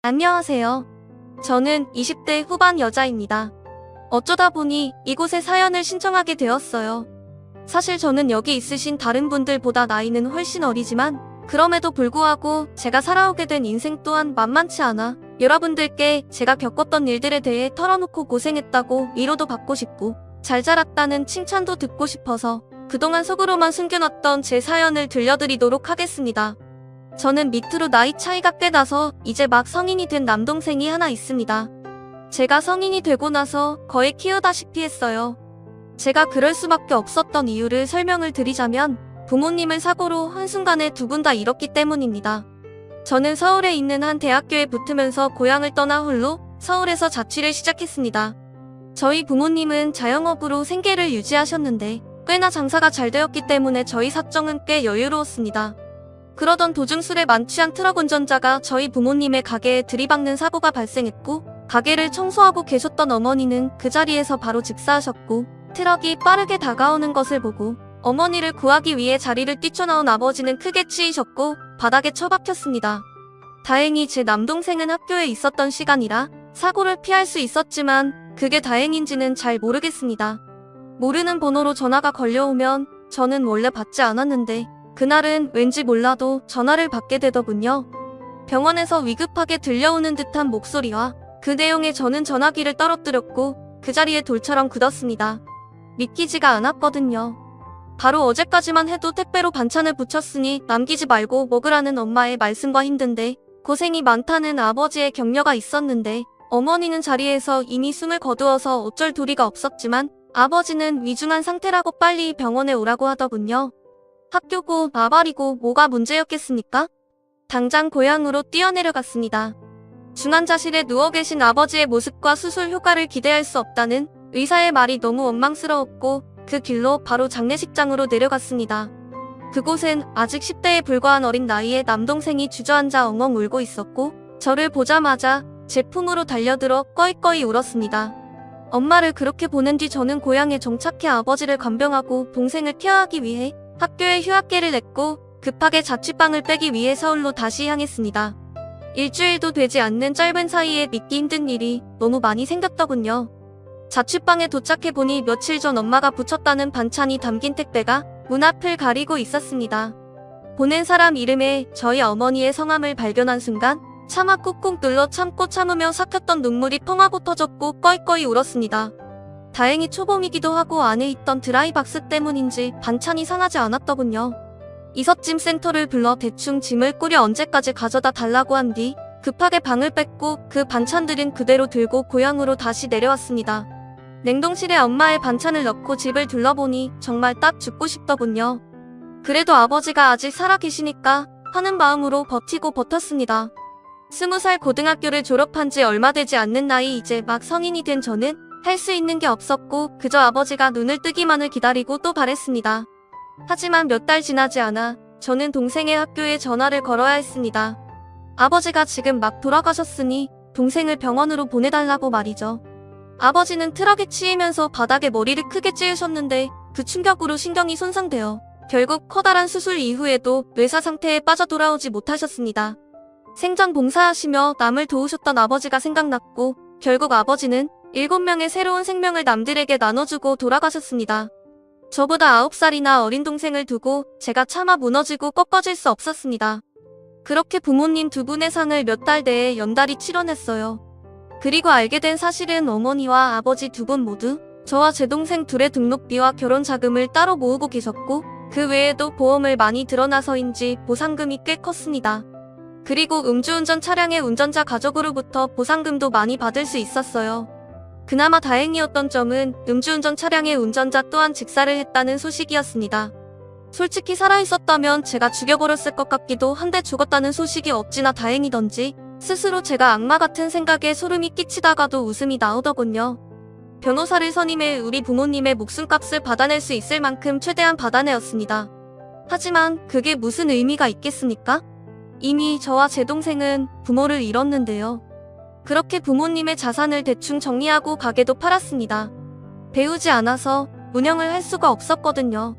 안녕하세요. 저는 20대 후반 여자입니다. 어쩌다 보니 이곳에 사연을 신청하게 되었어요. 사실 저는 여기 있으신 다른 분들보다 나이는 훨씬 어리지만 그럼에도 불구하고 제가 살아오게 된 인생 또한 만만치 않아 여러분들께 제가 겪었던 일들에 대해 털어놓고 고생했다고 위로도 받고 싶고 잘 자랐다는 칭찬도 듣고 싶어서 그동안 속으로만 숨겨놨던 제 사연을 들려드리도록 하겠습니다. 저는 밑으로 나이 차이가 꽤 나서 이제 막 성인이 된 남동생이 하나 있습니다. 제가 성인이 되고 나서 거의 키우다시피 했어요. 제가 그럴 수밖에 없었던 이유를 설명을 드리자면 부모님을 사고로 한순간에 두 분 다 잃었기 때문입니다. 저는 서울에 있는 한 대학교에 붙으면서 고향을 떠나 홀로 서울에서 자취를 시작했습니다. 저희 부모님은 자영업으로 생계를 유지하셨는데 꽤나 장사가 잘 되었기 때문에 저희 사정은 꽤 여유로웠습니다. 그러던 도중 술에 만취한 트럭 운전자가 저희 부모님의 가게에 들이박는 사고가 발생했고 가게를 청소하고 계셨던 어머니는 그 자리에서 바로 즉사하셨고 트럭이 빠르게 다가오는 것을 보고 어머니를 구하기 위해 자리를 뛰쳐나온 아버지는 크게 치이셨고 바닥에 처박혔습니다. 다행히 제 남동생은 학교에 있었던 시간이라 사고를 피할 수 있었지만 그게 다행인지는 잘 모르겠습니다. 모르는 번호로 전화가 걸려오면 저는 원래 받지 않았는데 그날은 왠지 몰라도 전화를 받게 되더군요. 병원에서 위급하게 들려오는 듯한 목소리와 그 내용에 저는 전화기를 떨어뜨렸고 그 자리에 돌처럼 굳었습니다. 믿기지가 않았거든요. 바로 어제까지만 해도 택배로 반찬을 붙였으니 남기지 말고 먹으라는 엄마의 말씀과 힘든데 고생이 많다는 아버지의 격려가 있었는데 어머니는 자리에서 이미 숨을 거두어서 어쩔 도리가 없었지만 아버지는 위중한 상태라고 빨리 병원에 오라고 하더군요. 학교고 나발이고 뭐가 문제였겠습니까? 당장 고향으로 뛰어내려갔습니다. 중환자실에 누워 계신 아버지의 모습과 수술 효과를 기대할 수 없다는 의사의 말이 너무 원망스러웠고 그 길로 바로 장례식장으로 내려갔습니다. 그곳엔 아직 10대에 불과한 어린 나이에 남동생이 주저앉아 엉엉 울고 있었고 저를 보자마자 제 품으로 달려들어 꺼이꺼이 울었습니다. 엄마를 그렇게 보낸 뒤 저는 고향에 정착해 아버지를 간병하고 동생을 케어하기 위해 학교에 휴학계를 냈고 급하게 자취방을 빼기 위해 서울로 다시 향했습니다. 일주일도 되지 않는 짧은 사이에 믿기 힘든 일이 너무 많이 생겼더군요. 자취방에 도착해보니 며칠 전 엄마가 붙였다는 반찬이 담긴 택배가 문 앞을 가리고 있었습니다. 보낸 사람 이름에 저희 어머니의 성함을 발견한 순간 차마 꾹꾹 눌러 참고 참으며 삭혔던 눈물이 펑 하고 터졌고 꺼이꺼이 울었습니다. 다행히 초봄이기도 하고 안에 있던 드라이박스 때문인지 반찬이 상하지 않았더군요. 이삿짐 센터를 불러 대충 짐을 꾸려 언제까지 가져다 달라고 한 뒤 급하게 방을 뺐고 그 반찬들은 그대로 들고 고향으로 다시 내려왔습니다. 냉동실에 엄마의 반찬을 넣고 집을 둘러보니 정말 딱 죽고 싶더군요. 그래도 아버지가 아직 살아계시니까 하는 마음으로 버티고 버텼습니다. 20살 고등학교를 졸업한 지 얼마 되지 않는 나이 이제 막 성인이 된 저는 할 수 있는 게 없었고 그저 아버지가 눈을 뜨기만을 기다리고 또 바랬습니다. 하지만 몇 달 지나지 않아 저는 동생의 학교에 전화를 걸어야 했습니다. 아버지가 지금 막 돌아가셨으니 동생을 병원으로 보내달라고 말이죠. 아버지는 트럭에 치이면서 바닥에 머리를 크게 찌으셨는데 그 충격으로 신경이 손상되어 결국 커다란 수술 이후에도 뇌사 상태에 빠져 돌아오지 못하셨습니다. 생전 봉사하시며 남을 도우셨던 아버지가 생각났고 결국 아버지는 7명의 새로운 생명을 남들에게 나눠주고 돌아가셨습니다. 저보다 9살이나 어린 동생을 두고 제가 차마 무너지고 꺾어질 수 없었습니다. 그렇게 부모님 두 분의 상을 몇 달 내에 연달이 치러냈어요. 그리고 알게 된 사실은 어머니와 아버지 두 분 모두 저와 제 동생 둘의 등록비와 결혼 자금을 따로 모으고 계셨고 그 외에도 보험을 많이 들어놔서인지 보상금이 꽤 컸습니다. 그리고 음주운전 차량의 운전자 가족으로부터 보상금도 많이 받을 수 있었어요. 그나마 다행이었던 점은 음주운전 차량의 운전자 또한 직사를 했다는 소식이었습니다. 솔직히 살아있었다면 제가 죽여버렸을 것 같기도 한데 죽었다는 소식이 어찌나 다행이던지 스스로 제가 악마 같은 생각에 소름이 끼치다가도 웃음이 나오더군요. 변호사를 선임해 우리 부모님의 목숨값을 받아낼 수 있을 만큼 최대한 받아내었습니다. 하지만 그게 무슨 의미가 있겠습니까? 이미 저와 제 동생은 부모를 잃었는데요. 그렇게 부모님의 자산을 대충 정리하고 가게도 팔았습니다. 배우지 않아서 운영을 할 수가 없었거든요.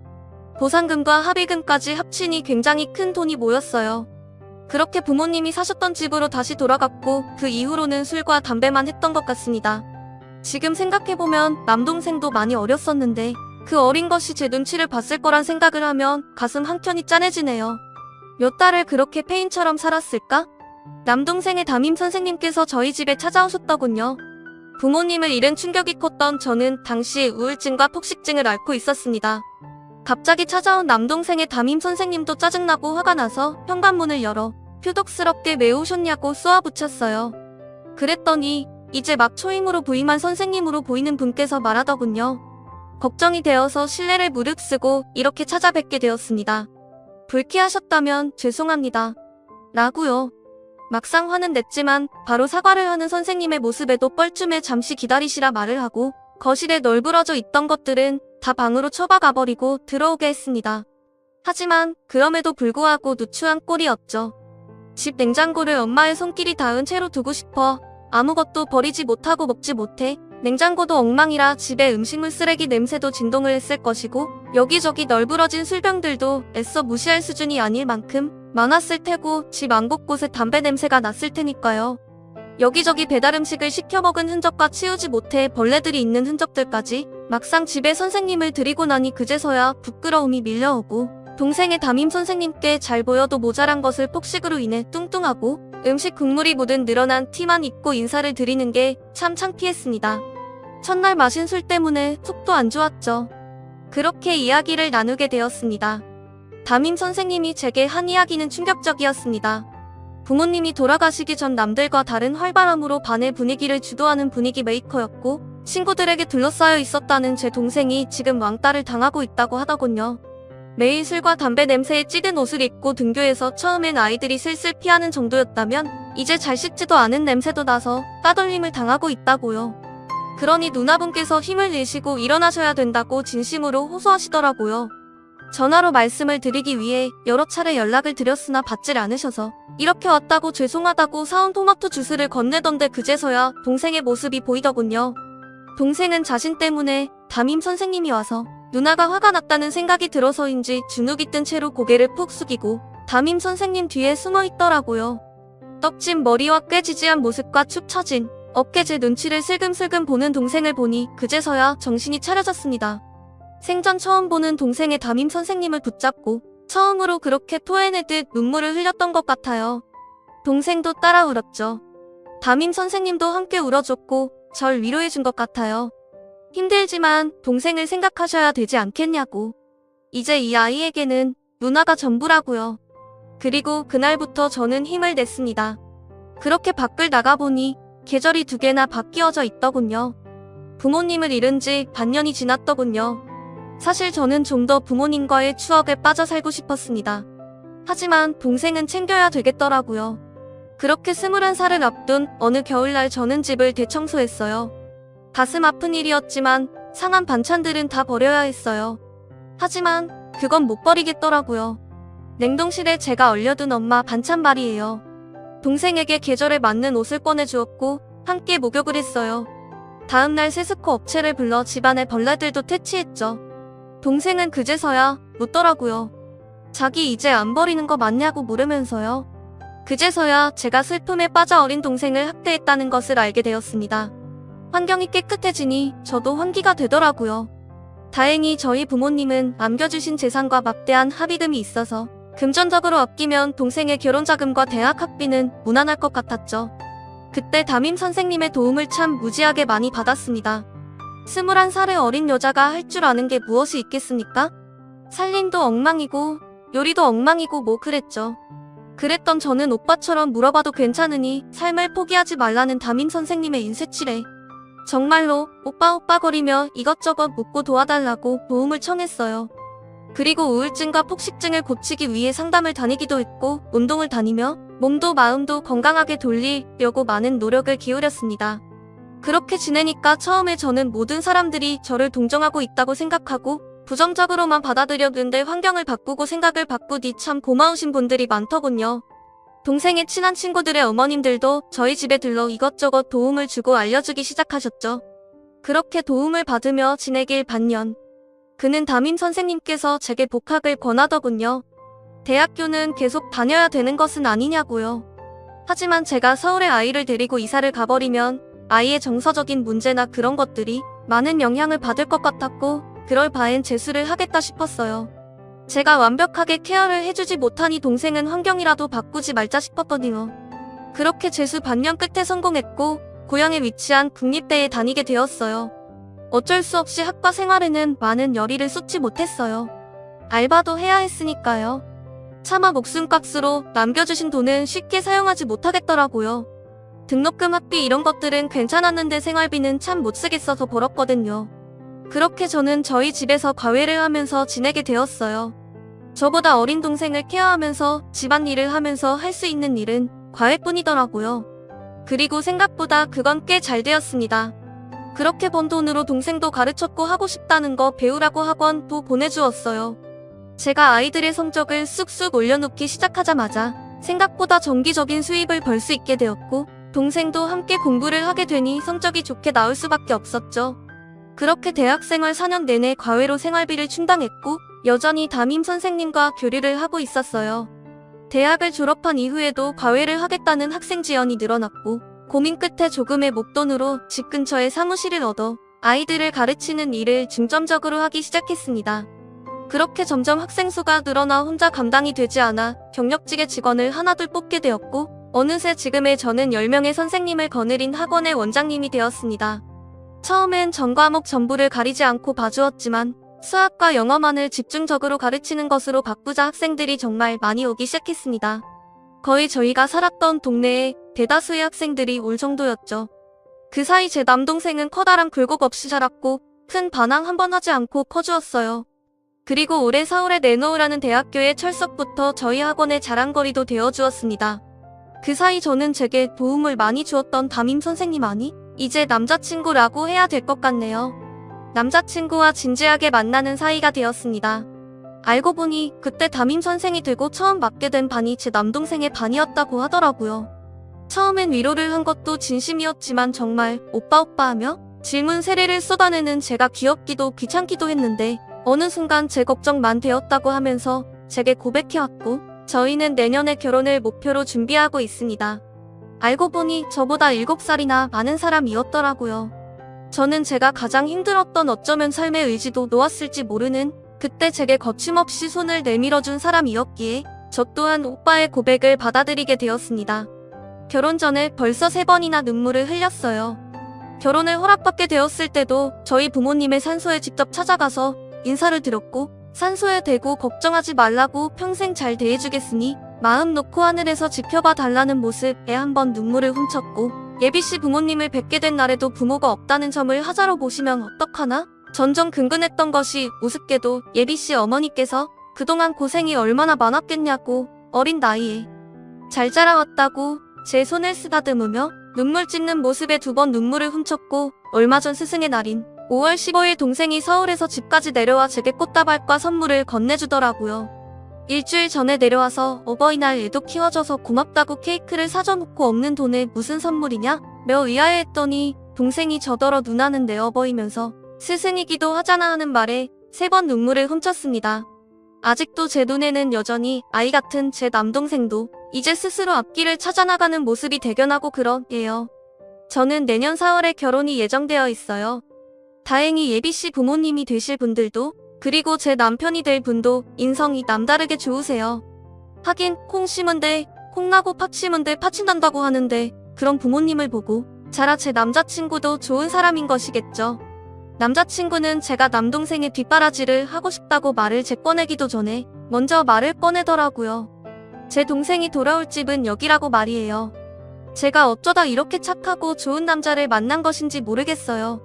보상금과 합의금까지 합치니 굉장히 큰 돈이 모였어요. 그렇게 부모님이 사셨던 집으로 다시 돌아갔고 그 이후로는 술과 담배만 했던 것 같습니다. 지금 생각해보면 남동생도 많이 어렸었는데 그 어린 것이 제 눈치를 봤을 거란 생각을 하면 가슴 한켠이 짠해지네요. 몇 달을 그렇게 페인처럼 살았을까? 남동생의 담임 선생님께서 저희 집에 찾아오셨더군요. 부모님을 잃은 충격이 컸던 저는 당시 우울증과 폭식증을 앓고 있었습니다. 갑자기 찾아온 남동생의 담임 선생님도 짜증나고 화가 나서 현관문을 열어 표독스럽게 왜 오셨냐고 쏘아붙였어요. 그랬더니 이제 막 초임으로 부임한 선생님으로 보이는 분께서 말하더군요. 걱정이 되어서 실례를 무릅쓰고 이렇게 찾아뵙게 되었습니다. 불쾌하셨다면 죄송합니다. 라고요. 막상 화는 냈지만 바로 사과를 하는 선생님의 모습에도 뻘쭘해 잠시 기다리시라 말을 하고 거실에 널브러져 있던 것들은 다 방으로 처박아버리고 들어오게 했습니다. 하지만 그럼에도 불구하고 누추한 꼴이었죠. 집 냉장고를 엄마의 손길이 닿은 채로 두고 싶어 아무것도 버리지 못하고 먹지 못해 냉장고도 엉망이라 집에 음식물 쓰레기 냄새도 진동을 했을 것이고 여기저기 널브러진 술병들도 애써 무시할 수준이 아닐 만큼 많았을 테고 집 안 곳곳에 담배 냄새가 났을 테니까요. 여기저기 배달 음식을 시켜 먹은 흔적과 치우지 못해 벌레들이 있는 흔적들까지 막상 집에 선생님을 들이고 나니 그제서야 부끄러움이 밀려오고 동생의 담임 선생님께 잘 보여도 모자란 것을 폭식으로 인해 뚱뚱하고 음식 국물이 묻은 늘어난 티만 입고 인사를 드리는 게 참 창피했습니다. 첫날 마신 술 때문에 속도 안 좋았죠. 그렇게 이야기를 나누게 되었습니다. 담임 선생님이 제게 한 이야기는 충격적이었습니다. 부모님이 돌아가시기 전 남들과 다른 활발함으로 반의 분위기를 주도하는 분위기 메이커였고 친구들에게 둘러싸여 있었다는 제 동생이 지금 왕따를 당하고 있다고 하더군요. 매일 술과 담배 냄새에 찌든 옷을 입고 등교해서 처음엔 아이들이 슬슬 피하는 정도였다면 이제 잘 씻지도 않은 냄새도 나서 따돌림을 당하고 있다고요. 그러니 누나분께서 힘을 내시고 일어나셔야 된다고 진심으로 호소하시더라고요. 전화로 말씀을 드리기 위해 여러 차례 연락을 드렸으나 받질 않으셔서 이렇게 왔다고 죄송하다고 사온 토마토 주스를 건네던데 그제서야 동생의 모습이 보이더군요. 동생은 자신 때문에 담임 선생님이 와서 누나가 화가 났다는 생각이 들어서인지 주눅이 든 채로 고개를 푹 숙이고 담임 선생님 뒤에 숨어 있더라고요. 떡진 머리와 꾀지지한 모습과 축 처진 어깨 제 눈치를 슬금슬금 보는 동생을 보니 그제서야 정신이 차려졌습니다. 생전 처음 보는 동생의 담임 선생님을 붙잡고 처음으로 그렇게 토해내듯 눈물을 흘렸던 것 같아요. 동생도 따라 울었죠. 담임 선생님도 함께 울어줬고 절 위로해준 것 같아요. 힘들지만 동생을 생각하셔야 되지 않겠냐고. 이제 이 아이에게는 누나가 전부라고요. 그리고 그날부터 저는 힘을 냈습니다. 그렇게 밖을 나가보니 계절이 2개나 바뀌어져 있더군요. 부모님을 잃은 지 반년이 지났더군요. 사실 저는 좀 더 부모님과의 추억에 빠져 살고 싶었습니다. 하지만 동생은 챙겨야 되겠더라고요. 그렇게 21살을 앞둔 어느 겨울날 저는 집을 대청소했어요. 가슴 아픈 일이었지만 상한 반찬들은 다 버려야 했어요. 하지만 그건 못 버리겠더라고요. 냉동실에 제가 얼려둔 엄마 반찬 말이에요. 동생에게 계절에 맞는 옷을 꺼내주었고 함께 목욕을 했어요. 다음날 세스코 업체를 불러 집안의 벌레들도 퇴치했죠. 동생은 그제서야 묻더라고요. 자기 이제 안 버리는 거 맞냐고 물으면서요. 그제서야 제가 슬픔에 빠져 어린 동생을 학대했다는 것을 알게 되었습니다. 환경이 깨끗해지니 저도 환기가 되더라고요. 다행히 저희 부모님은 남겨주신 재산과 막대한 합의금이 있어서 금전적으로 아끼면 동생의 결혼자금과 대학 학비는 무난할 것 같았죠. 그때 담임 선생님의 도움을 참 무지하게 많이 받았습니다. 21살의 어린 여자가 할 줄 아는 게 무엇이 있겠습니까? 살림도 엉망이고 요리도 엉망이고 뭐 그랬죠. 그랬던 저는 오빠처럼 물어봐도 괜찮으니 삶을 포기하지 말라는 담임 선생님의 인쇄치레. 정말로 오빠 거리며 이것저것 묻고 도와달라고 도움을 청했어요. 그리고 우울증과 폭식증을 고치기 위해 상담을 다니기도 했고 운동을 다니며 몸도 마음도 건강하게 돌리려고 많은 노력을 기울였습니다. 그렇게 지내니까 처음에 저는 모든 사람들이 저를 동정하고 있다고 생각하고 부정적으로만 받아들였는데 환경을 바꾸고 생각을 바꾸니 참 고마우신 분들이 많더군요. 동생의 친한 친구들의 어머님들도 저희 집에 들러 이것저것 도움을 주고 알려주기 시작하셨죠. 그렇게 도움을 받으며 지내길 반년. 그는 담임 선생님께서 제게 복학을 권하더군요. 대학교는 계속 다녀야 되는 것은 아니냐고요. 하지만 제가 서울에 아이를 데리고 이사를 가버리면 아이의 정서적인 문제나 그런 것들이 많은 영향을 받을 것 같았고 그럴 바엔 재수를 하겠다 싶었어요. 제가 완벽하게 케어를 해주지 못하니 동생은 환경이라도 바꾸지 말자 싶었거든요. 그렇게 재수 반년 끝에 성공했고 고향에 위치한 국립대에 다니게 되었어요. 어쩔 수 없이 학과 생활에는 많은 열의를 쏟지 못했어요. 알바도 해야 했으니까요. 차마 목숨값으로 남겨주신 돈은 쉽게 사용하지 못하겠더라고요. 등록금 학비 이런 것들은 괜찮았는데 생활비는 참 못쓰겠어서 벌었거든요. 그렇게 저는 저희 집에서 과외를 하면서 지내게 되었어요. 저보다 어린 동생을 케어하면서 집안일을 하면서 할 수 있는 일은 과외뿐이더라고요. 그리고 생각보다 그건 꽤 잘 되었습니다. 그렇게 번 돈으로 동생도 가르쳤고 하고 싶다는 거 배우라고 학원도 보내주었어요. 제가 아이들의 성적을 쑥쑥 올려놓기 시작하자마자 생각보다 정기적인 수입을 벌 수 있게 되었고 동생도 함께 공부를 하게 되니 성적이 좋게 나올 수밖에 없었죠. 그렇게 대학생활 4년 내내 과외로 생활비를 충당했고 여전히 담임 선생님과 교류를 하고 있었어요. 대학을 졸업한 이후에도 과외를 하겠다는 학생 지원이 늘어났고 고민 끝에 조금의 목돈으로 집 근처에 사무실을 얻어 아이들을 가르치는 일을 중점적으로 하기 시작했습니다. 그렇게 점점 학생 수가 늘어나 혼자 감당이 되지 않아 경력직의 직원을 하나둘 뽑게 되었고 어느새 지금의 저는 10명의 선생님을 거느린 학원의 원장님이 되었습니다. 처음엔 전 과목 전부를 가리지 않고 봐주었지만 수학과 영어만을 집중적으로 가르치는 것으로 바꾸자 학생들이 정말 많이 오기 시작했습니다. 거의 저희가 살았던 동네에 대다수의 학생들이 올 정도였죠. 그 사이 제 남동생은 커다란 굴곡 없이 자랐고 큰 반항 한 번 하지 않고 커주었어요. 그리고 올해 서울에 내놓으라는 대학교의 철석부터 저희 학원의 자랑거리도 되어주었습니다. 그 사이 저는 제게 도움을 많이 주었던 담임 선생님 아니? 이제 남자친구라고 해야 될 것 같네요. 남자친구와 진지하게 만나는 사이가 되었습니다. 알고 보니 그때 담임 선생이 되고 처음 맡게 된 반이 제 남동생의 반이었다고 하더라고요. 처음엔 위로를 한 것도 진심이었지만 정말 오빠 하며 질문 세례를 쏟아내는 제가 귀엽기도 귀찮기도 했는데 어느 순간 제 걱정만 되었다고 하면서 제게 고백해왔고 저희는 내년에 결혼을 목표로 준비하고 있습니다. 알고 보니 저보다 7살이나 많은 사람이었더라고요. 저는 제가 가장 힘들었던 어쩌면 삶의 의지도 놓았을지 모르는 그때 제게 거침없이 손을 내밀어준 사람이었기에 저 또한 오빠의 고백을 받아들이게 되었습니다. 결혼 전에 벌써 3번이나 눈물을 흘렸어요. 결혼을 허락받게 되었을 때도 저희 부모님의 산소에 직접 찾아가서 인사를 드렸고 산소에 대고 걱정하지 말라고 평생 잘 대해주겠으니 마음 놓고 하늘에서 지켜봐 달라는 모습에 한번 눈물을 훔쳤고 예비씨 부모님을 뵙게 된 날에도 부모가 없다는 점을 하자로 보시면 어떡하나? 전전긍긍했던 것이 우습게도 예비씨 어머니께서 그동안 고생이 얼마나 많았겠냐고 어린 나이에 잘 자라왔다고 제 손을 쓰다듬으며 눈물 찢는 모습에 2번 눈물을 훔쳤고 얼마 전 스승의 날인 5월 15일 동생이 서울에서 집까지 내려와 제게 꽃다발과 선물을 건네주더라고요. 일주일 전에 내려와서 어버이날 애도 키워줘서 고맙다고 케이크를 사줘놓고 없는 돈에 무슨 선물이냐? 며 의아해했더니 동생이 저더러 누나는 내 어버이면서 스승이기도 하잖아 하는 말에 3번 눈물을 훔쳤습니다. 아직도 제 눈에는 여전히 아이 같은 제 남동생도 이제 스스로 앞길을 찾아나가는 모습이 대견하고 그러게요. 저는 내년 4월에 결혼이 예정되어 있어요. 다행히 예비씨 부모님이 되실 분들도 그리고 제 남편이 될 분도 인성이 남다르게 좋으세요. 하긴 콩 심은데 콩나고 팥 심은데 팥이 난다고 하는데 그런 부모님을 보고 자라 제 남자친구도 좋은 사람인 것이겠죠. 남자친구는 제가 남동생의 뒷바라지를 하고 싶다고 말을 재꺼내기도 전에 먼저 말을 꺼내더라고요. 제 동생이 돌아올 집은 여기라고 말이에요. 제가 어쩌다 이렇게 착하고 좋은 남자를 만난 것인지 모르겠어요.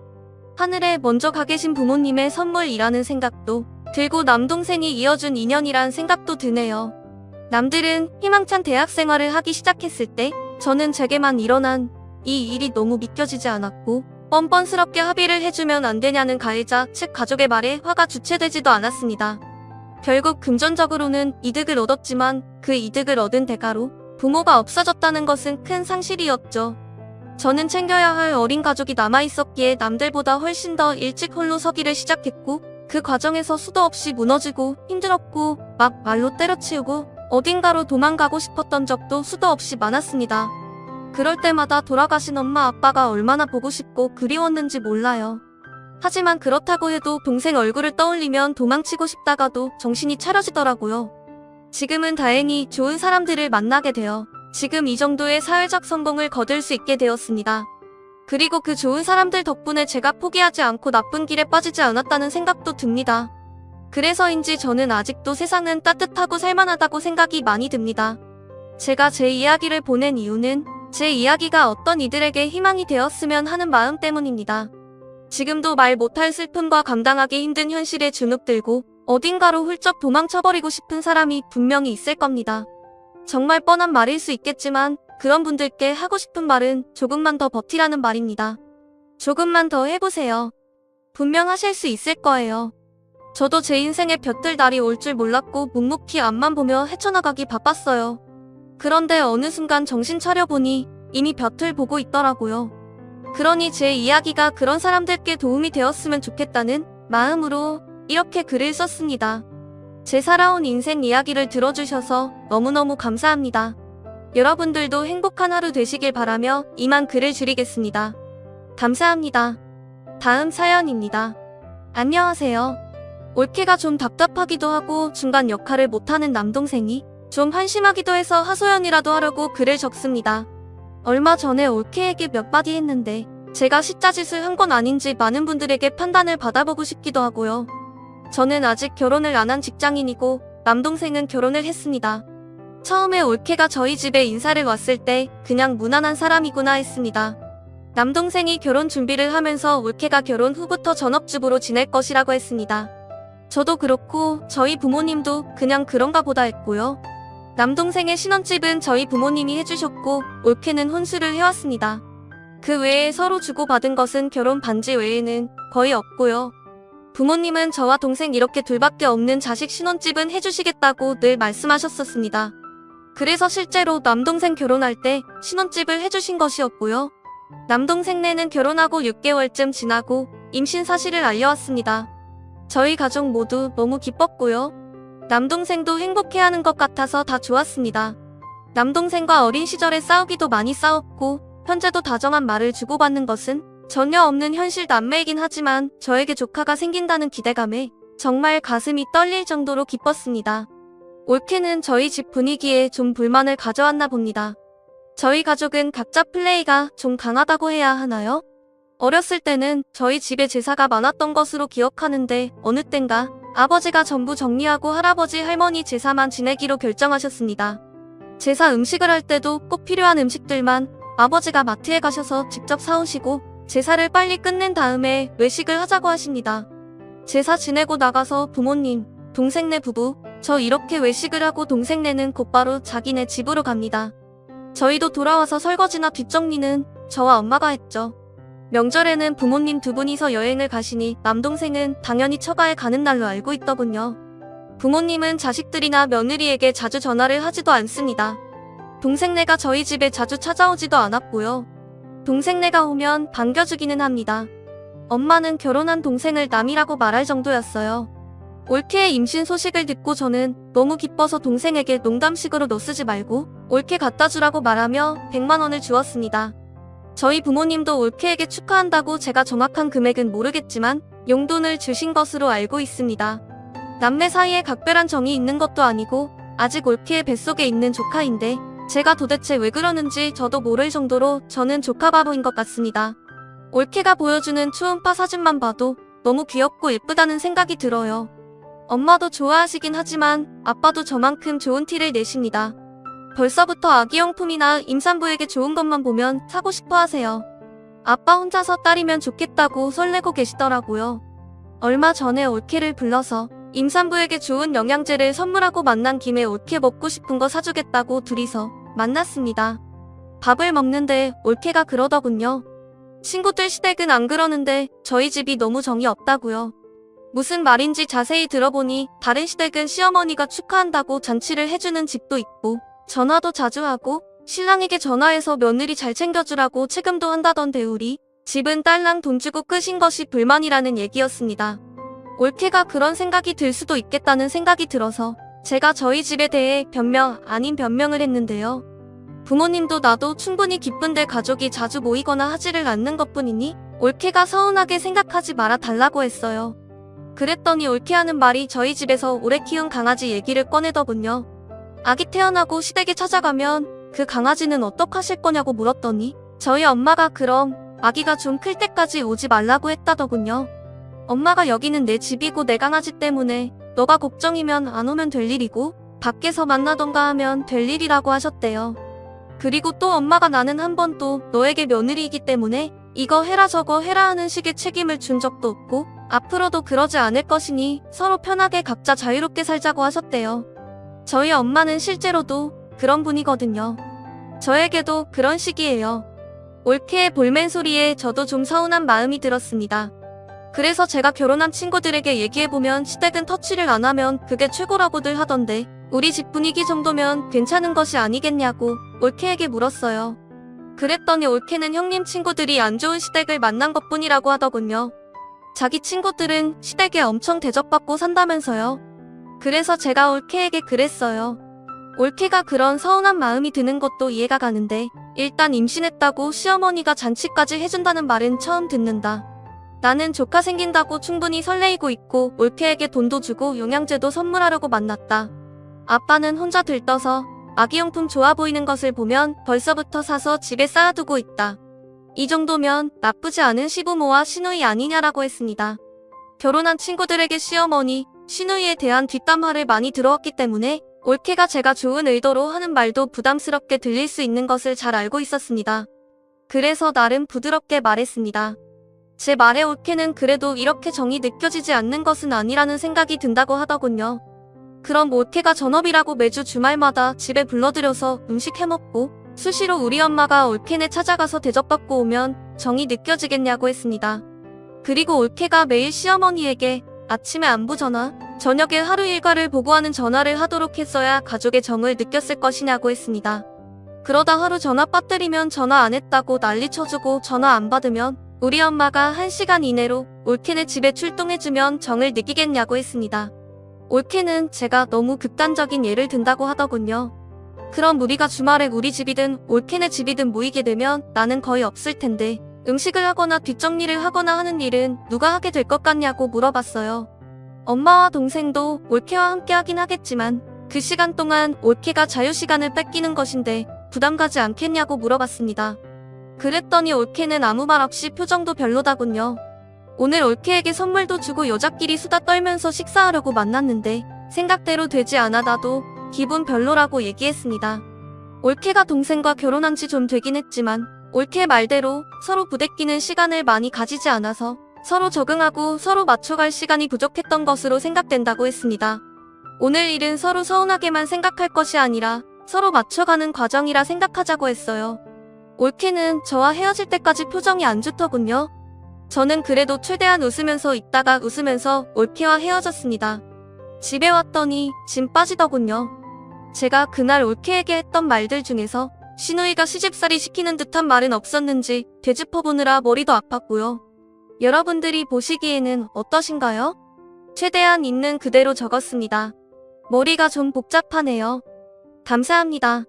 하늘에 먼저 가 계신 부모님의 선물이라는 생각도 들고 남동생이 이어준 인연이란 생각도 드네요. 남들은 희망찬 대학 생활을 하기 시작했을 때 저는 제게만 일어난 이 일이 너무 믿겨지지 않았고 뻔뻔스럽게 합의를 해주면 안 되냐는 가해자 측 가족의 말에 화가 주체되지도 않았습니다. 결국 금전적으로는 이득을 얻었지만 그 이득을 얻은 대가로 부모가 없어졌다는 것은 큰 상실이었죠. 저는 챙겨야 할 어린 가족이 남아있었기에 남들보다 훨씬 더 일찍 홀로 서기를 시작했고 그 과정에서 수도 없이 무너지고 힘들었고 막 말로 때려치우고 어딘가로 도망가고 싶었던 적도 수도 없이 많았습니다. 그럴 때마다 돌아가신 엄마 아빠가 얼마나 보고 싶고 그리웠는지 몰라요. 하지만 그렇다고 해도 동생 얼굴을 떠올리면 도망치고 싶다가도 정신이 차려지더라고요. 지금은 다행히 좋은 사람들을 만나게 되어 지금 이 정도의 사회적 성공을 거둘 수 있게 되었습니다. 그리고 그 좋은 사람들 덕분에 제가 포기하지 않고 나쁜 길에 빠지지 않았다는 생각도 듭니다. 그래서인지 저는 아직도 세상은 따뜻하고 살만하다고 생각이 많이 듭니다. 제가 제 이야기를 보낸 이유는 제 이야기가 어떤 이들에게 희망이 되었으면 하는 마음 때문입니다. 지금도 말 못할 슬픔과 감당하기 힘든 현실에 주눅들고 어딘가로 훌쩍 도망쳐버리고 싶은 사람이 분명히 있을 겁니다. 정말 뻔한 말일 수 있겠지만 그런 분들께 하고 싶은 말은 조금만 더 버티라는 말입니다. 조금만 더 해보세요. 분명 하실 수 있을 거예요. 저도 제 인생에 볕들 날이 올 줄 몰랐고 묵묵히 앞만 보며 헤쳐나가기 바빴어요. 그런데 어느 순간 정신 차려보니 이미 볕을 보고 있더라고요. 그러니 제 이야기가 그런 사람들께 도움이 되었으면 좋겠다는 마음으로 이렇게 글을 썼습니다. 제 살아온 인생 이야기를 들어주셔서 너무너무 감사합니다. 여러분들도 행복한 하루 되시길 바라며 이만 글을 줄이겠습니다. 감사합니다. 다음 사연입니다. 안녕하세요. 올케가 좀 답답하기도 하고 중간 역할을 못하는 남동생이 좀 한심하기도 해서 하소연이라도 하려고 글을 적습니다. 얼마 전에 올케에게 몇 마디 했는데 제가 시짜짓을 한 건 아닌지 많은 분들에게 판단을 받아보고 싶기도 하고요. 저는 아직 결혼을 안 한 직장인이고 남동생은 결혼을 했습니다. 처음에 올케가 저희 집에 인사를 왔을 때 그냥 무난한 사람이구나 했습니다. 남동생이 결혼 준비를 하면서 올케가 결혼 후부터 전업주부로 지낼 것이라고 했습니다. 저도 그렇고 저희 부모님도 그냥 그런가 보다 했고요. 남동생의 신혼집은 저희 부모님이 해주셨고 올케는 혼수를 해왔습니다. 그 외에 서로 주고받은 것은 결혼 반지 외에는 거의 없고요. 부모님은 저와 동생 이렇게 둘밖에 없는 자식 신혼집은 해주시겠다고 늘 말씀하셨었습니다. 그래서 실제로 남동생 결혼할 때 신혼집을 해주신 것이었고요. 남동생네는 결혼하고 6개월쯤 지나고 임신 사실을 알려왔습니다. 저희 가족 모두 너무 기뻤고요. 남동생도 행복해하는 것 같아서 다 좋았습니다. 남동생과 어린 시절에 싸우기도 많이 싸웠고 현재도 다정한 말을 주고받는 것은 전혀 없는 현실 남매이긴 하지만 저에게 조카가 생긴다는 기대감에 정말 가슴이 떨릴 정도로 기뻤습니다. 올케는 저희 집 분위기에 좀 불만을 가져왔나 봅니다. 저희 가족은 각자 플레이가 좀 강하다고 해야 하나요? 어렸을 때는 저희 집에 제사가 많았던 것으로 기억하는데 어느 땐가 아버지가 전부 정리하고 할아버지 할머니 제사만 지내기로 결정하셨습니다. 제사 음식을 할 때도 꼭 필요한 음식들만 아버지가 마트에 가셔서 직접 사오시고 제사를 빨리 끝낸 다음에 외식을 하자고 하십니다. 제사 지내고 나가서 부모님, 동생네 부부, 저 이렇게 외식을 하고 동생네는 곧바로 자기네 집으로 갑니다. 저희도 돌아와서 설거지나 뒷정리는 저와 엄마가 했죠. 명절에는 부모님 두 분이서 여행을 가시니 남동생은 당연히 처가에 가는 날로 알고 있더군요. 부모님은 자식들이나 며느리에게 자주 전화를 하지도 않습니다. 동생네가 저희 집에 자주 찾아오지도 않았고요. 동생네가 오면 반겨주기는 합니다. 엄마는 결혼한 동생을 남이라고 말할 정도였어요. 올케의 임신 소식을 듣고 저는 너무 기뻐서 동생에게 농담식으로 너 쓰지 말고 올케 갖다 주라고 말하며 100만 원을 주었습니다. 저희 부모님도 올케에게 축하한다고 제가 정확한 금액은 모르겠지만 용돈을 주신 것으로 알고 있습니다. 남매 사이에 각별한 정이 있는 것도 아니고 아직 올케의 뱃속에 있는 조카인데 제가 도대체 왜 그러는지 저도 모를 정도로 저는 조카 바보인 것 같습니다. 올케가 보여주는 초음파 사진만 봐도 너무 귀엽고 예쁘다는 생각이 들어요. 엄마도 좋아하시긴 하지만 아빠도 저만큼 좋은 티를 내십니다. 벌써부터 아기용품이나 임산부에게 좋은 것만 보면 사고 싶어 하세요. 아빠 혼자서 딸이면 좋겠다고 설레고 계시더라고요. 얼마 전에 올케를 불러서 임산부에게 좋은 영양제를 선물하고 만난 김에 올케 먹고 싶은 거 사주겠다고 둘이서 만났습니다. 밥을 먹는데 올케가 그러더군요. 친구들 시댁은 안 그러는데 저희 집이 너무 정이 없다고요. 무슨 말인지 자세히 들어보니 다른 시댁은 시어머니가 축하한다고 잔치를 해주는 집도 있고 전화도 자주 하고 신랑에게 전화해서 며느리 잘 챙겨주라고 책임도 한다던데 우리 집은 딸랑 돈 주고 끄신 것이 불만이라는 얘기였습니다. 올케가 그런 생각이 들 수도 있겠다는 생각이 들어서 제가 저희 집에 대해 변명 아닌 변명을 했는데요. 부모님도 나도 충분히 기쁜데 가족이 자주 모이거나 하지를 않는 것뿐이니 올케가 서운하게 생각하지 말아 달라고 했어요. 그랬더니 올케하는 말이 저희 집에서 오래 키운 강아지 얘기를 꺼내더군요. 아기 태어나고 시댁에 찾아가면 그 강아지는 어떡하실 거냐고 물었더니 저희 엄마가 그럼 아기가 좀 클 때까지 오지 말라고 했다더군요. 엄마가 여기는 내 집이고 내 강아지 때문에 너가 걱정이면 안 오면 될 일이고 밖에서 만나던가 하면 될 일이라고 하셨대요. 그리고 또 엄마가 나는 한 번도 너에게 며느리이기 때문에 이거 해라 저거 해라 하는 식의 책임을 준 적도 없고 앞으로도 그러지 않을 것이니 서로 편하게 각자 자유롭게 살자고 하셨대요. 저희 엄마는 실제로도 그런 분이거든요. 저에게도 그런 식이에요. 올케의 볼멘 소리에 저도 좀 서운한 마음이 들었습니다. 그래서 제가 결혼한 친구들에게 얘기해보면 시댁은 터치를 안 하면 그게 최고라고들 하던데 우리 집 분위기 정도면 괜찮은 것이 아니겠냐고 올케에게 물었어요. 그랬더니 올케는 형님 친구들이 안 좋은 시댁을 만난 것뿐이라고 하더군요. 자기 친구들은 시댁에 엄청 대접받고 산다면서요. 그래서 제가 올케에게 그랬어요. 올케가 그런 서운한 마음이 드는 것도 이해가 가는데 일단 임신했다고 시어머니가 잔치까지 해준다는 말은 처음 듣는다. 나는 조카 생긴다고 충분히 설레이고 있고 올케에게 돈도 주고 영양제도 선물하려고 만났다. 아빠는 혼자 들떠서 아기용품 좋아 보이는 것을 보면 벌써부터 사서 집에 쌓아두고 있다. 이 정도면 나쁘지 않은 시부모와 시누이 아니냐라고 했습니다. 결혼한 친구들에게 시어머니, 시누이에 대한 뒷담화를 많이 들어왔기 때문에 올케가 제가 좋은 의도로 하는 말도 부담스럽게 들릴 수 있는 것을 잘 알고 있었습니다. 그래서 나름 부드럽게 말했습니다. 제 말에 올케는 그래도 이렇게 정이 느껴지지 않는 것은 아니라는 생각이 든다고 하더군요. 그럼 올케가 전업이라고 매주 주말마다 집에 불러들여서 음식 해먹고 수시로 우리 엄마가 올케네 찾아가서 대접받고 오면 정이 느껴지겠냐고 했습니다. 그리고 올케가 매일 시어머니에게 아침에 안부 전화, 저녁에 하루 일과를 보고하는 전화를 하도록 했어야 가족의 정을 느꼈을 것이냐고 했습니다. 그러다 하루 전화 빠뜨리면 전화 안 했다고 난리 쳐주고 전화 안 받으면 우리 엄마가 1시간 이내로 올케네 집에 출동해주면 정을 느끼겠냐고 했습니다. 올케는 제가 너무 극단적인 예를 든다고 하더군요. 그럼 우리가 주말에 우리 집이든 올케네 집이든 모이게 되면 나는 거의 없을 텐데 음식을 하거나 뒷정리를 하거나 하는 일은 누가 하게 될 것 같냐고 물어봤어요. 엄마와 동생도 올케와 함께 하긴 하겠지만 그 시간 동안 올케가 자유시간을 뺏기는 것인데 부담 가지 않겠냐고 물어봤습니다. 그랬더니 올케는 아무 말 없이 표정도 별로다군요. 오늘 올케에게 선물도 주고 여자끼리 수다 떨면서 식사하려고 만났는데 생각대로 되지 않아 나도 기분 별로라고 얘기했습니다. 올케가 동생과 결혼한 지 좀 되긴 했지만 올케 말대로 서로 부대끼는 시간을 많이 가지지 않아서 서로 적응하고 서로 맞춰갈 시간이 부족했던 것으로 생각된다고 했습니다. 오늘 일은 서로 서운하게만 생각할 것이 아니라 서로 맞춰가는 과정이라 생각하자고 했어요. 올케는 저와 헤어질 때까지 표정이 안 좋더군요. 저는 그래도 최대한 웃으면서 있다가 웃으면서 올케와 헤어졌습니다. 집에 왔더니 진 빠지더군요. 제가 그날 올케에게 했던 말들 중에서 시누이가 시집살이 시키는 듯한 말은 없었는지 되짚어보느라 머리도 아팠고요. 여러분들이 보시기에는 어떠신가요? 최대한 있는 그대로 적었습니다. 머리가 좀 복잡하네요. 감사합니다.